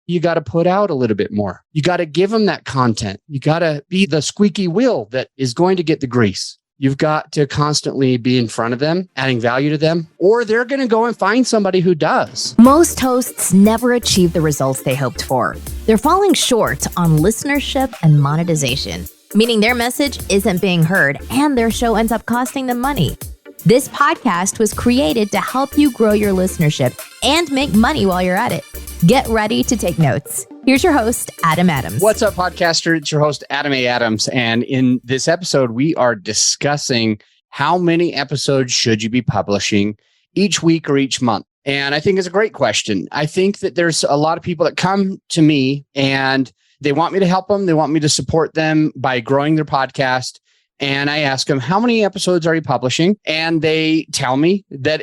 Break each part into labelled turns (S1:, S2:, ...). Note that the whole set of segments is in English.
S1: you got to put out a little bit more. You got to give them that content. You got to be the squeaky wheel that is going to get the grease. You've got to constantly be in front of them, adding value to them, or they're going to go and find somebody who does.
S2: Most hosts never achieve the results they hoped for. They're falling short on listenership and monetization, meaning their message isn't being heard and their show ends up costing them money. This podcast was created to help you grow your listenership and make money while you're at it. Get ready to take notes. Here's your host, Adam Adams.
S1: What's up, podcaster? It's your host, Adam A. Adams. And in this episode, we are discussing how many episodes should you be publishing each week or each month? And I think it's a great question. I think that there's a lot of people that come to me and they want me to help them. They want me to support them by growing their podcast. And I ask them, how many episodes are you publishing? And they tell me that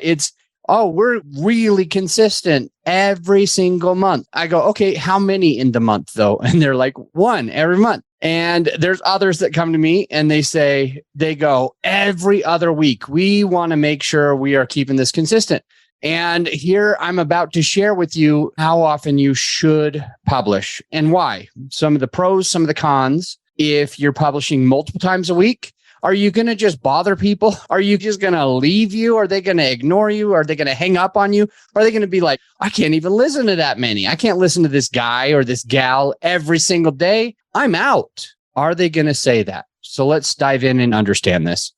S1: we're really consistent every single month. I go, okay, how many in the month though? And they're like, one every month. And there's others that come to me and they go every other week. We want to make sure we are keeping this consistent. And here I'm about to share with you how often you should publish and why. Some of the pros, some of the cons. If you're publishing multiple times a week, are you going to just bother people? Are you just going to leave you? Are they going to ignore you? Are they going to hang up on you? Are they going to be like, I can't even listen to that many. I can't listen to this guy or this gal every single day. I'm out. Are they going to say that? So let's dive in and understand this.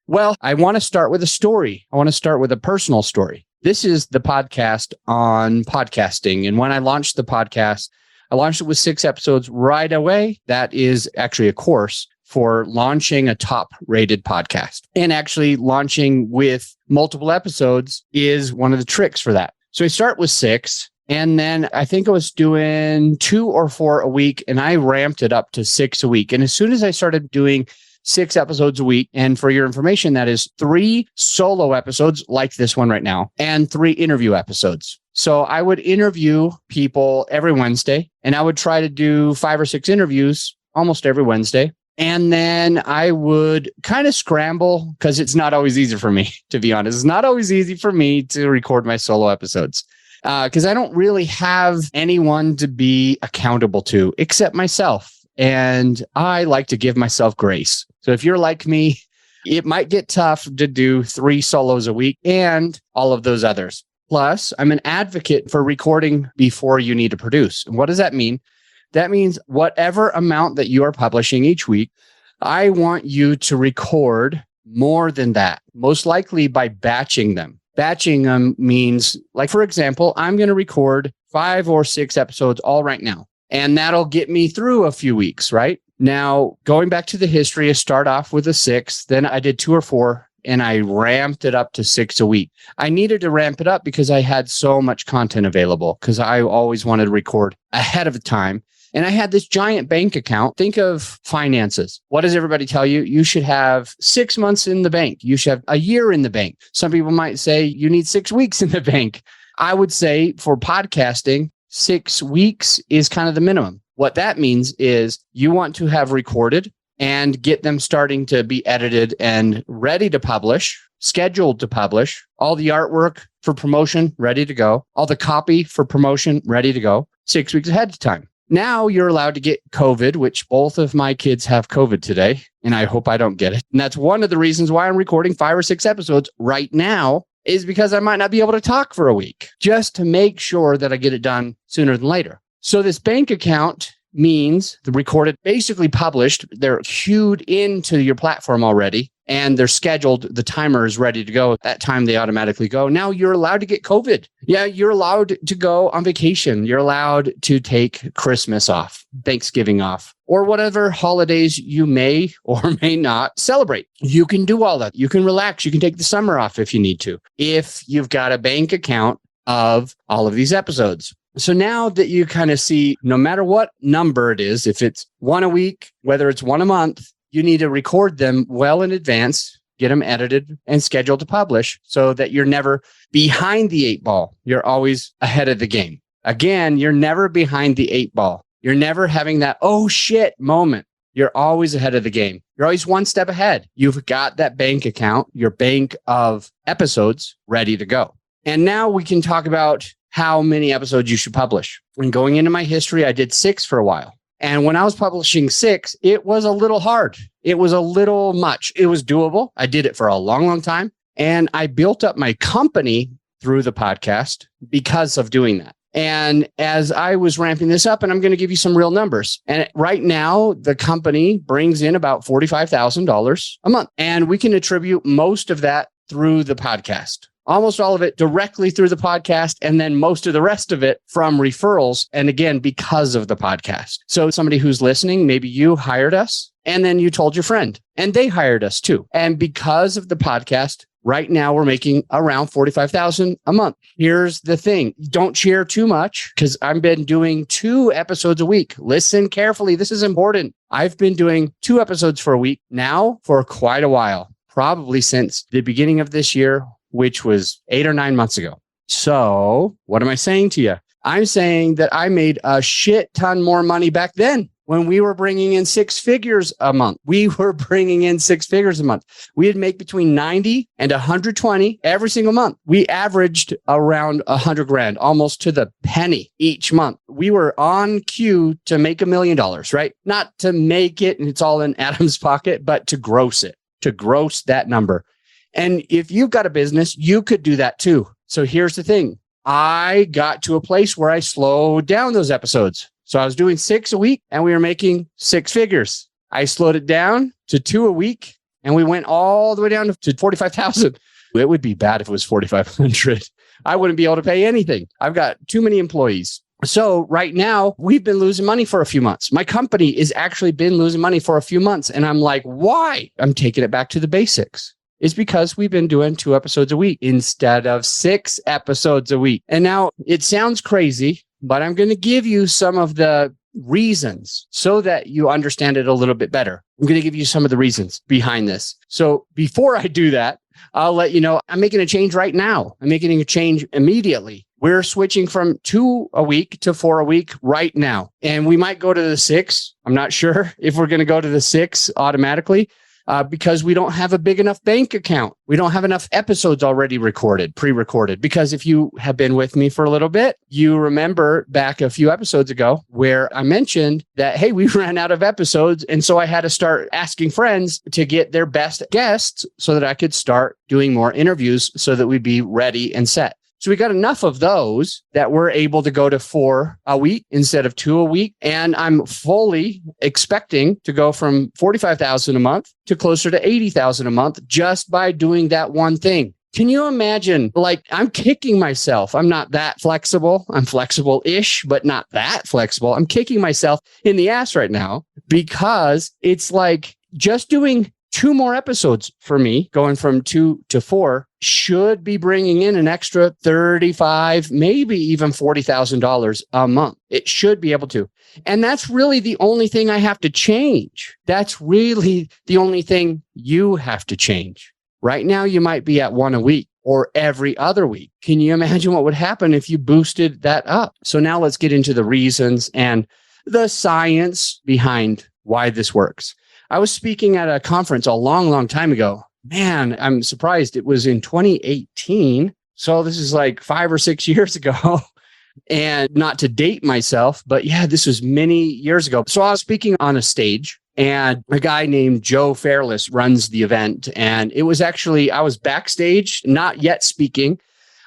S1: Well, I want to start with a story. I want to start with a personal story. This is the podcast on podcasting. And when I launched the podcast, I launched it with 6 episodes right away. That is actually a course for launching a top-rated podcast. And actually launching with multiple episodes is one of the tricks for that. So I start with 6, and then I think I was doing 2 or 4 a week, and I ramped it up to 6 a week. And as soon as I started doing 6 episodes a week, and for your information, that is 3 solo episodes like this one right now, and 3 interview episodes. So I would interview people every Wednesday, and I would try to do 5 or 6 interviews almost every Wednesday. And then I would kind of scramble because it's not always easy for me, to be honest. It's not always easy for me to record my solo episodes because I don't really have anyone to be accountable to except myself. And I like to give myself grace. So if you're like me, it might get tough to do 3 solos a week and all of those others. Plus, I'm an advocate for recording before you need to produce. And what does that mean? That means whatever amount that you are publishing each week, I want you to record more than that, most likely by batching them. Batching them means, like, for example, I'm going to record 5 or 6 episodes all right now, and that'll get me through a few weeks, right? Now, going back to the history, I start off with a 6, then I did 2 or 4, and I ramped it up to 6 a week. I needed to ramp it up because I had so much content available because I always wanted to record ahead of the time. And I had this giant bank account. Think of finances. What does everybody tell you? You should have 6 months in the bank. You should have a year in the bank. Some people might say you need 6 weeks in the bank. I would say for podcasting, 6 weeks is kind of the minimum. What that means is you want to have recorded and get them starting to be edited and ready to publish, scheduled to publish, all the artwork for promotion ready to go, all the copy for promotion ready to go 6 weeks ahead of time. Now you're allowed to get COVID, which both of my kids have COVID today, and I hope I don't get it. And that's one of the reasons why I'm recording 5 or 6 episodes right now is because I might not be able to talk for a week, just to make sure that I get it done sooner than later. So this bank account means the recorded, basically published, they're queued into your platform already, and they're scheduled. The timer is ready to go. At that time, they automatically go. Now you're allowed to get COVID. Yeah, you're allowed to go on vacation. You're allowed to take Christmas off, Thanksgiving off, or whatever holidays you may or may not celebrate. You can do all that. You can relax. You can take the summer off if you need to, if you've got a bank account of all of these episodes. So now that you kind of see, no matter what number it is, if it's 1 a week, whether it's 1 a month, you need to record them well in advance, get them edited and scheduled to publish so that you're never behind the 8 ball. You're always ahead of the game. Again, you're never behind the 8 ball. You're never having that, oh shit moment. You're always ahead of the game. You're always one step ahead. You've got that bank account, your bank of episodes ready to go. And now we can talk about how many episodes you should publish. And going into my history, I did 6 for a while. And when I was publishing 6, it was a little hard. It was a little much. It was doable. I did it for a long, long time. And I built up my company through the podcast because of doing that. And as I was ramping this up, and I'm going to give you some real numbers. And right now, the company brings in about $45,000 a month. And we can attribute most of that through the podcast. Almost all of it directly through the podcast, and then most of the rest of it from referrals. And again, because of the podcast. So somebody who's listening, maybe you hired us and then you told your friend and they hired us too. And because of the podcast, right now we're making around $45,000 a month. Here's the thing. Don't share too much because I've been doing 2 episodes a week. Listen carefully. This is important. I've been doing 2 episodes for a week now for quite a while, probably since the beginning of this year, which was 8 or 9 months ago. So what am I saying to you? I'm saying that I made a shit ton more money back then when we were bringing in 6 figures a month. We were bringing in 6 figures a month. We'd make between 90 and 120 every single month. We averaged around 100 grand, almost to the penny each month. We were on cue to make $1 million, right? Not to make it and it's all in Adam's pocket, but to gross it, to gross that number. And if you've got a business, you could do that too. So here's the thing. I got to a place where I slowed down those episodes. So I was doing 6 a week and we were making 6 figures. I slowed it down to 2 a week and we went all the way down to 45,000. It would be bad if it was 4,500. I wouldn't be able to pay anything. I've got too many employees. So right now we've been losing money for a few months. My company has actually been losing money for a few months. And I'm like, why? I'm taking it back to the basics. It's because we've been doing 2 episodes a week instead of 6 episodes a week. And now it sounds crazy, but I'm going to give you some of the reasons so that you understand it a little bit better. I'm going to give you some of the reasons behind this. So before I do that, I'll let you know I'm making a change right now. I'm making a change immediately. We're switching from 2 a week to 4 a week right now. And we might go to the 6. I'm not sure if we're going to go to the 6 automatically. Because we don't have a big enough bank account. We don't have enough episodes already recorded, pre-recorded. Because if you have been with me for a little bit, you remember back a few episodes ago where I mentioned that, hey, we ran out of episodes. And so I had to start asking friends to get their best guests so that I could start doing more interviews so that we'd be ready and set. So we got enough of those that we're able to go to 4 a week instead of 2 a week. And I'm fully expecting to go from 45,000 a month to closer to 80,000 a month just by doing that one thing. Can you imagine? Like, I'm kicking myself. I'm not that flexible. I'm flexible-ish, but not that flexible. I'm kicking myself in the ass right now because it's like just doing 2 more episodes for me, going from 2 to 4, should be bringing in an extra $35,000, maybe even $40,000 a month. It should be able to. And that's really the only thing I have to change. That's really the only thing you have to change. Right now, you might be at 1 a week or every other week. Can you imagine what would happen if you boosted that up? So now let's get into the reasons and the science behind why this works. I was speaking at a conference a long, long time ago. Man, I'm surprised it was in 2018. So this is like 5 or 6 years ago. And not to date myself, but yeah, this was many years ago. So I was speaking on a stage and a guy named Joe Fairless runs the event. And it was actually, I was backstage, not yet speaking.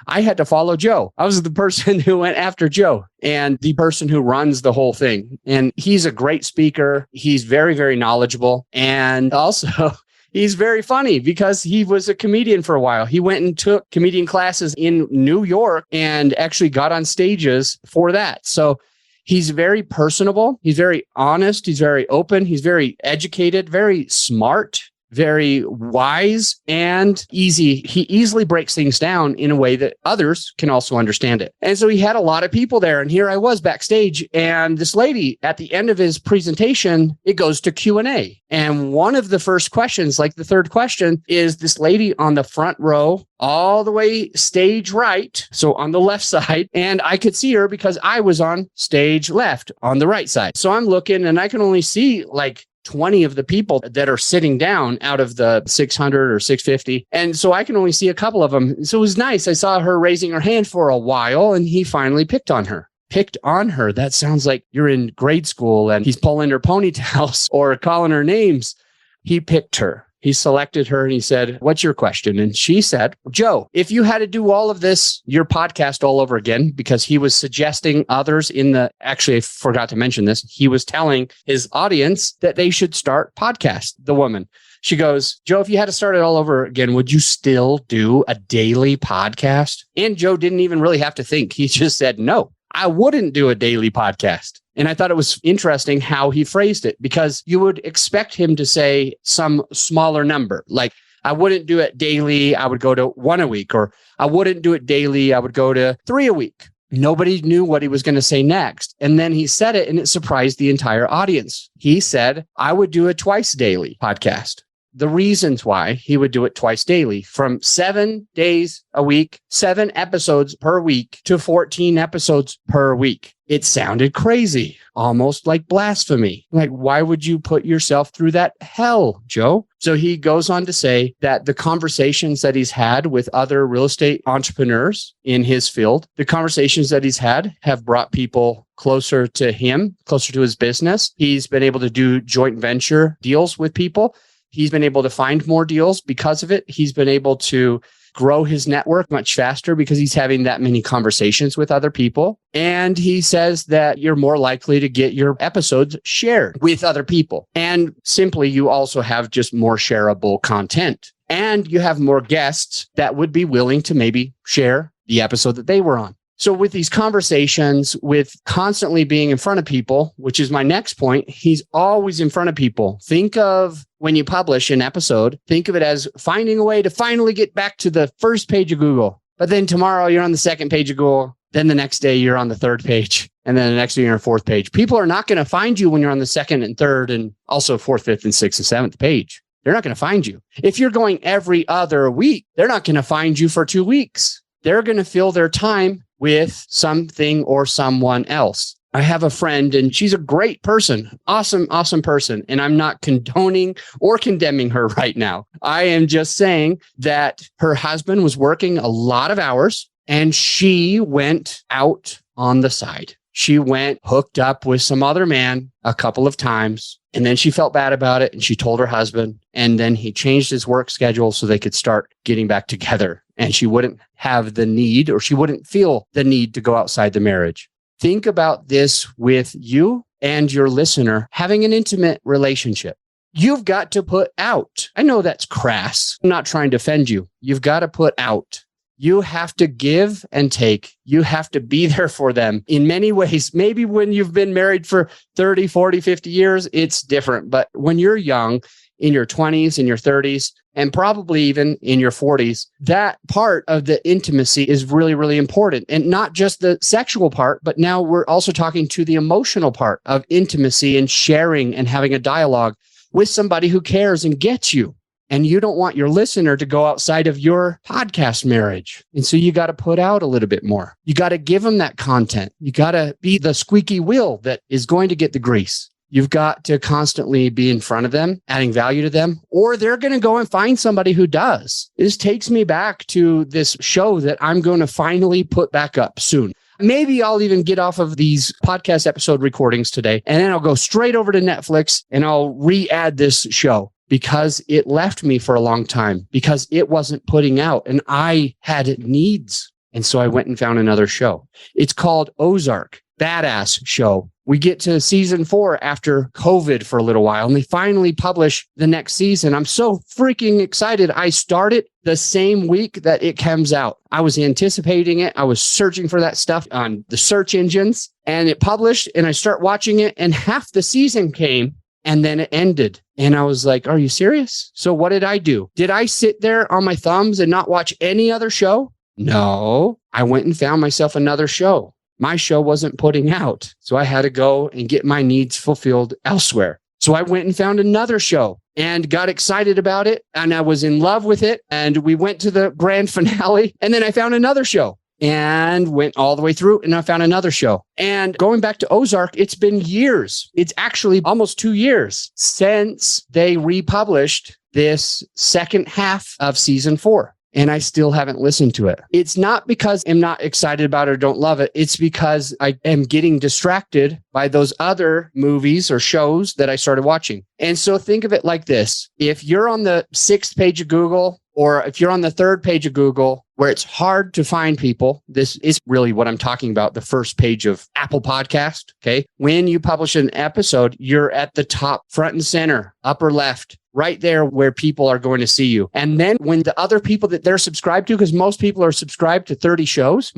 S1: I had to follow Joe. I was the person who went after Joe and the person who runs the whole thing. And he's a great speaker. He's very, very knowledgeable. And also, he's very funny because he was a comedian for a while. He went and took comedian classes in New York and actually got on stages for that. So he's very personable. He's very honest. He's very open. He's very educated, very smart, very wise and easy. He easily breaks things down in a way that others can also understand it. And so he had a lot of people there. And here I was backstage. And this lady, at the end of his presentation, it goes to Q&A. And one of the first questions, like the third question, is this lady on the front row, all the way stage right. So on the left side. And I could see her because I was on stage left on the right side. So I'm looking and I can only see like 20 of the people that are sitting down out of the 600 or 650. And so I can only see a couple of them. So it was nice. I saw her raising her hand for a while and he finally picked on her. Picked on her. That sounds like you're in grade school and he's pulling her ponytails or calling her names. He picked her. He selected her and he said, "What's your question?" And she said, "Joe, if you had to do all of this, your podcast all over again," because he was suggesting others actually, I forgot to mention this. He was telling his audience that they should start podcasts, the woman. She goes, "Joe, if you had to start it all over again, would you still do a daily podcast?" And Joe didn't even really have to think. He just said, "No, I wouldn't do a daily podcast." And I thought it was interesting how he phrased it, because you would expect him to say some smaller number, like, I wouldn't do it daily, I would go to 1 a week, or I wouldn't do it daily, I would go to 3 a week. Nobody knew what he was going to say next. And then he said it and it surprised the entire audience. He said, "I would do a twice daily podcast." The reasons why he would do it twice daily, from 7 days a week, 7 episodes per week, to 14 episodes per week. It sounded crazy, almost like blasphemy. Like, why would you put yourself through that hell, Joe? So he goes on to say that the conversations that he's had with other real estate entrepreneurs in his field, the conversations that he's had have brought people closer to him, closer to his business. He's been able to do joint venture deals with people. He's been able to find more deals because of it. He's been able to grow his network much faster because he's having that many conversations with other people. And he says that you're more likely to get your episodes shared with other people. And simply, you also have just more shareable content. And you have more guests that would be willing to maybe share the episode that they were on. So with these conversations, with constantly being in front of people, which is my next point, he's always in front of people. Think of when you publish an episode, think of it as finding a way to finally get back to the first page of Google. But then tomorrow you're on the second page of Google. Then the next day you're on the third page. And then the next day you're on the fourth page. People are not going to find you when you're on the second and third and also fourth, fifth, and sixth and seventh page. They're not going to find you. If you're going every other week, they're not going to find you for 2 weeks. They're going to fill their time with something or someone else. I have a friend and she's a great person, awesome person. And I'm not condoning or condemning her right now. I am just saying that her husband was working a lot of hours and she went out on the side. She went hooked up with some other man a couple of times. And then she felt bad about it and she told her husband. And then he changed his work schedule so they could start getting back together. And she wouldn't have the need, or she wouldn't feel the need to go outside the marriage. Think about this with you and your listener having an intimate relationship. You've got to put out. I know that's crass. I'm not trying to offend you. You've got to put out. You have to give and take. You have to be there for them in many ways. Maybe when you've been married for 30, 40, 50 years, it's different. But when you're young, in your 20s, in your 30s, and probably even in your 40s, that part of the intimacy is really, really important. And not just the sexual part, but now we're also talking to the emotional part of intimacy and sharing and having a dialogue with somebody who cares and gets you. And you don't want your listener to go outside of your podcast marriage. And so you got to put out a little bit more. You got to give them that content. You got to be the squeaky wheel that is going to get the grease. You've got to constantly be in front of them, adding value to them, or they're going to go and find somebody who does. This takes me back to this show that I'm going to finally put back up soon. Maybe I'll even get off of these podcast episode recordings today, and then I'll go straight over to Netflix and I'll re-add this show because it left me for a long time because it wasn't putting out and I had needs. And so I went and found another show. It's called Ozark. Badass show. We get to season 4 after COVID for a little while, and they finally publish the next season. I'm so freaking excited. I started the same week that it comes out. I was anticipating it. I was searching for that stuff on the search engines, and it published, and I start watching it, and half the season came, and then it ended. And I was like, are you serious? So what did I do? Did I sit there on my thumbs and not watch any other show? No, I went and found myself another show. My show wasn't putting out. So I had to go and get my needs fulfilled elsewhere. So I went and found another show and got excited about it. And I was in love with it. And we went to the grand finale. And then I found another show. and went all the way through, and I found another show. And going back to Ozark, it's been years. It's actually almost 2 years since they republished this second half of season 4. And I still haven't listened to it. It's not because I'm not excited about it or don't love it. It's because I am getting distracted by those other movies or shows that I started watching. And so think of it like this. If you're on the 6th page of Google, or if you're on the 3rd page of Google, where it's hard to find people, this is really what I'm talking about, the first page of Apple Podcast, okay? When you publish an episode, you're at the top, front and center, upper left, right there where people are going to see you. And then when the other people that they're subscribed to, because most people are subscribed to 30 shows,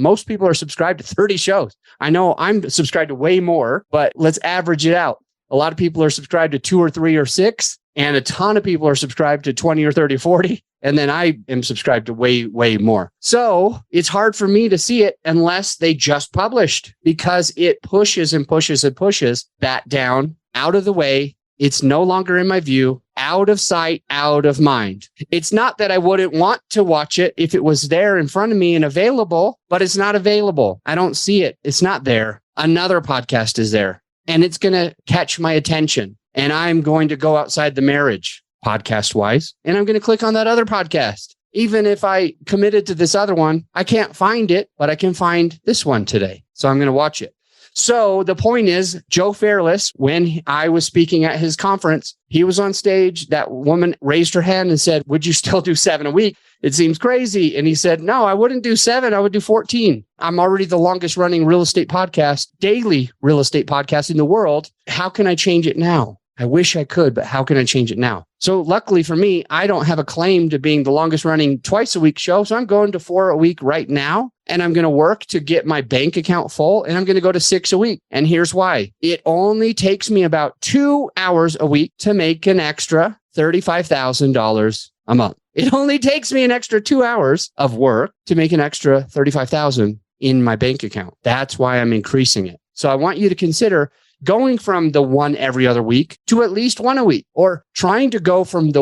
S1: I know I'm subscribed to way more, but let's average it out. A lot of people are subscribed to 2 or 3 or 6, and a ton of people are subscribed to 20 or 30, 40. And then I am subscribed to way, way more. So it's hard for me to see it unless they just published, because it pushes and pushes and pushes that down, out of the way. It's no longer in my view, out of sight, out of mind. It's not that I wouldn't want to watch it if it was there in front of me and available, but it's not available. I don't see it. It's not there. Another podcast is there, and it's going to catch my attention. And I'm going to go outside the marriage podcast wise, and I'm going to click on that other podcast. Even if I committed to this other one, I can't find it, but I can find this one today. So I'm going to watch it. So the point is, Joe Fairless, when I was speaking at his conference, he was on stage. That woman raised her hand and said, "Would you still do 7 a week? It seems crazy." And he said, "No, I wouldn't do 7. I would do 14. I'm already the longest running real estate podcast, daily real estate podcast in the world. How can I change it now? I wish I could, but how can I change it now?" So luckily for me, I don't have a claim to being the longest running twice a week show. So I'm going to 4 a week right now, and I'm going to work to get my bank account full, and I'm going to go to 6 a week. And here's why. It only takes me about 2 hours a week to make an extra $35,000 a month. It only takes me an extra 2 hours of work to make an extra $35,000 in my bank account. That's why I'm increasing it. So I want you to consider going from the 1 every other week to at least 1 a week, or trying to go from the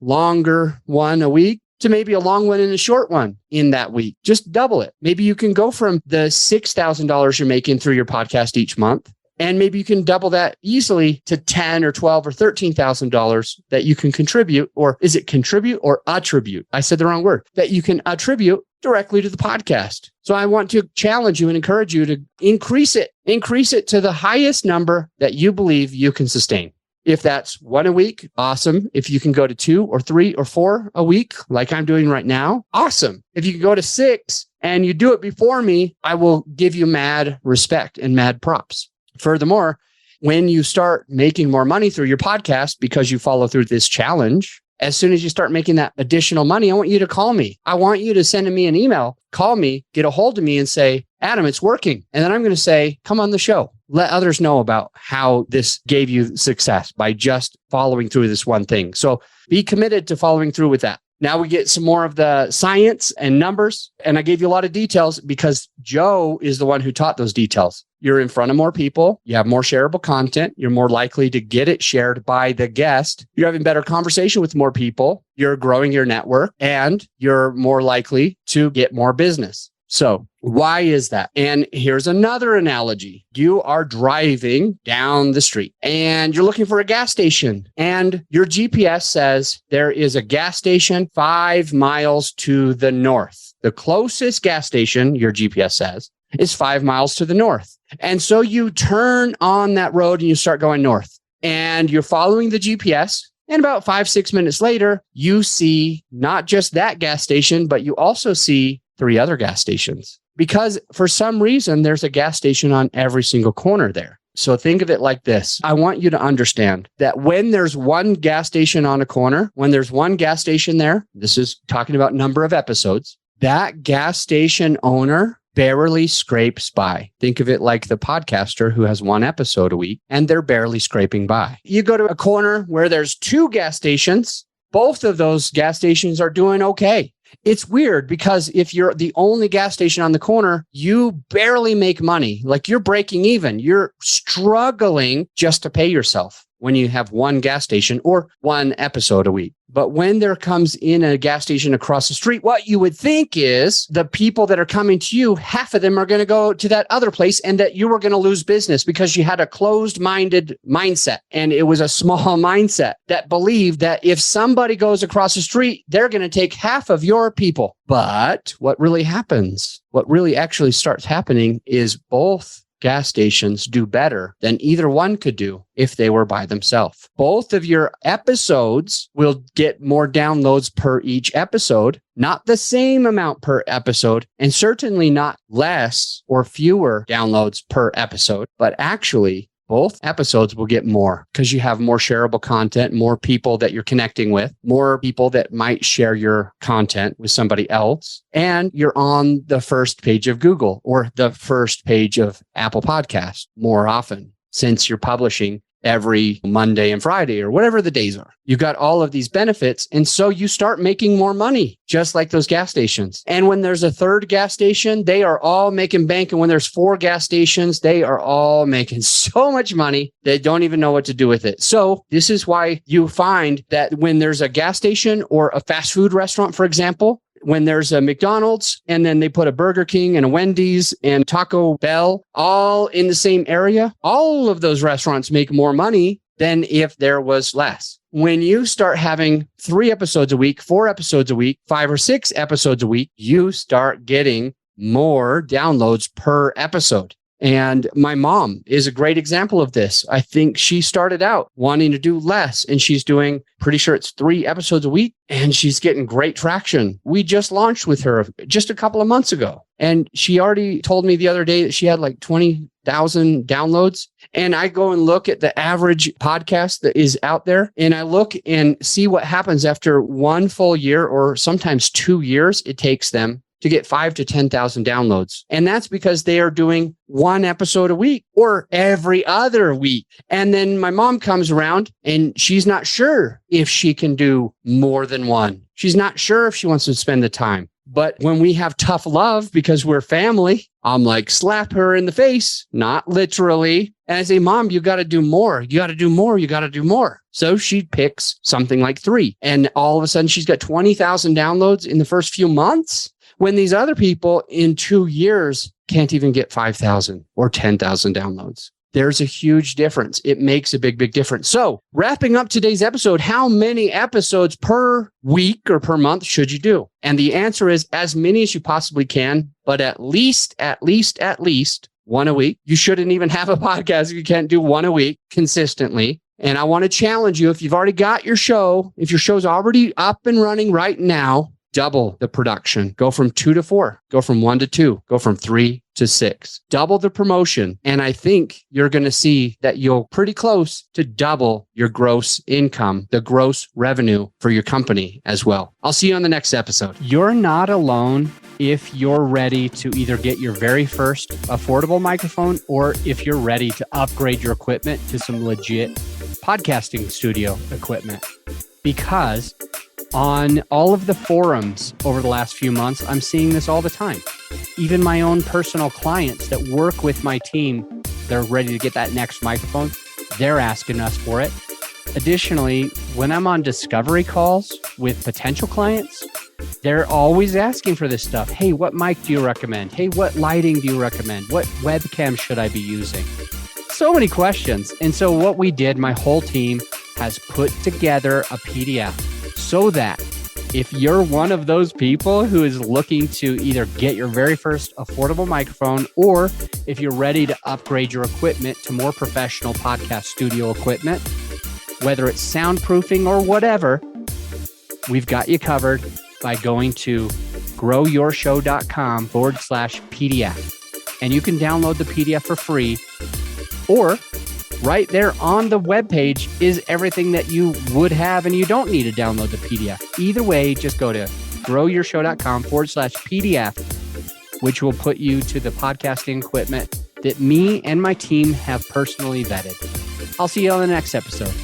S1: longer one a week to maybe a long one and a short one in that week. Just double it. Maybe you can go from the $6,000 you're making through your podcast each month, and maybe you can double that easily to $10 or $12 or $13,000 that you can contribute, or is it contribute or attribute? I said the wrong word. That you can attribute directly to the podcast. So I want to challenge you and encourage you to increase it to the highest number that you believe you can sustain. If that's 1 a week, awesome. If you can go to 2 or 3 or 4 a week, like I'm doing right now, awesome. If you can go to 6 and you do it before me, I will give you mad respect and mad props. Furthermore, when you start making more money through your podcast because you follow through this challenge, as soon as you start making that additional money, I want you to call me. I want you to send me an email, call me, get a hold of me and say, "Adam, it's working." And then I'm going to say, "Come on the show. Let others know about how this gave you success by just following through this one thing." So be committed to following through with that. Now we get some more of the science and numbers. And I gave you a lot of details because Joe is the one who taught those details. You're in front of more people. You have more shareable content. You're more likely to get it shared by the guest. You're having better conversation with more people. You're growing your network, and you're more likely to get more business. So why is that? And here's another analogy. You are driving down the street and you're looking for a gas station, and your GPS says there is a gas station 5 miles to the north. The closest gas station, your GPS says, is 5 miles to the north. And so you turn on that road and you start going north, and you're following the GPS. And about 5-6 minutes later, you see not just that gas station, but you also see 3 other gas stations, because for some reason, there's a gas station on every single corner there. So think of it like this. I want you to understand that when there's one gas station on a corner, when there's one gas station there, this is talking about number of episodes, that gas station owner barely scrapes by. Think of it like the podcaster who has 1 episode a week, and they're barely scraping by. You go to a corner where there's 2 gas stations, both of those gas stations are doing okay. It's weird because if you're the only gas station on the corner, you barely make money. Like you're breaking even. You're struggling just to pay yourself. when you have one gas station or one episode a week. But when there comes in a gas station across the street, what you would think is the people that are coming to you, half of them are going to go to that other place and that you were going to lose business because you had a closed-minded mindset. And it was a small mindset that believed that if somebody goes across the street, they're going to take half of your people. But what really happens, what really actually starts happening is both gas stations do better than either one could do if they were by themselves. Both of your episodes will get more downloads per each episode, not the same amount per episode, and certainly not less or fewer downloads per episode, but actually both episodes will get more because you have more shareable content, more people that you're connecting with, more people that might share your content with somebody else. And you're on the first page of Google or the first page of Apple Podcasts more often since you're publishing every Monday and Friday or whatever the days are. You got all of these benefits. And so you start making more money, just like those gas stations. And when there's a third gas station, they are all making bank. And when there's 4 gas stations, they are all making so much money, they don't even know what to do with it. So this is why you find that when there's a gas station or a fast food restaurant, for example, when there's a McDonald's and then they put a Burger King and a Wendy's and Taco Bell all in the same area, all of those restaurants make more money than if there was less. When you start having 3 episodes a week, 4 episodes a week, 5 or 6 episodes a week, you start getting more downloads per episode. And my mom is a great example of this. I think she started out wanting to do less and she's doing, pretty sure it's 3 episodes a week and she's getting great traction. We just launched with her just a couple of months ago. And she already told me the other day that she had like 20,000 downloads. And I go and look at the average podcast that is out there and I look and see what happens after 1 full year or sometimes 2 years it takes them to get 5,000 to 10,000 downloads. And that's because they are doing 1 episode a week or every other week. And then my mom comes around and she's not sure if she can do more than 1. She's not sure if she wants to spend the time. But when we have tough love because we're family, I'm like, slap her in the face, not literally. And I say, Mom, you got to do more. You got to do more. You got to do more. So she picks something like 3. And all of a sudden she's got 20,000 downloads in the first few months. When these other people in 2 years can't even get 5,000 or 10,000 downloads. There's a huge difference. It makes a big, big difference. So wrapping up today's episode, how many episodes per week or per month should you do? And the answer is as many as you possibly can, but at least 1 a week. You shouldn't even have a podcast if you can't do 1 a week consistently. And I want to challenge you, if you've already got your show, if your show's already up and running right now, double the production. Go from 2 to 4. Go from 1 to 2. Go from 3 to 6. Double the promotion. And I think you're going to see that you'll pretty close to double your gross income, the gross revenue for your company as well. I'll see you on the next episode. You're not alone if you're ready to either get your very first affordable microphone or if you're ready to upgrade your equipment to some legit podcasting studio equipment. Because on all of the forums over the last few months, I'm seeing this all the time. Even my own personal clients that work with my team, they're ready to get that next microphone. They're asking us for it. Additionally, when I'm on discovery calls with potential clients, they're always asking for this stuff. Hey, what mic do you recommend? Hey, what lighting do you recommend? What webcam should I be using? So many questions. And so what we did, my whole team has put together a PDF so that if you're one of those people who is looking to either get your very first affordable microphone, or if you're ready to upgrade your equipment to more professional podcast studio equipment, whether it's soundproofing or whatever, we've got you covered by going to growyourshow.com/PDF. And you can download the PDF for free, or right there on the webpage is everything that you would have, and you don't need to download the PDF. Either way, just go to growyourshow.com/PDF, which will put you to the podcasting equipment that me and my team have personally vetted. I'll see you on the next episode.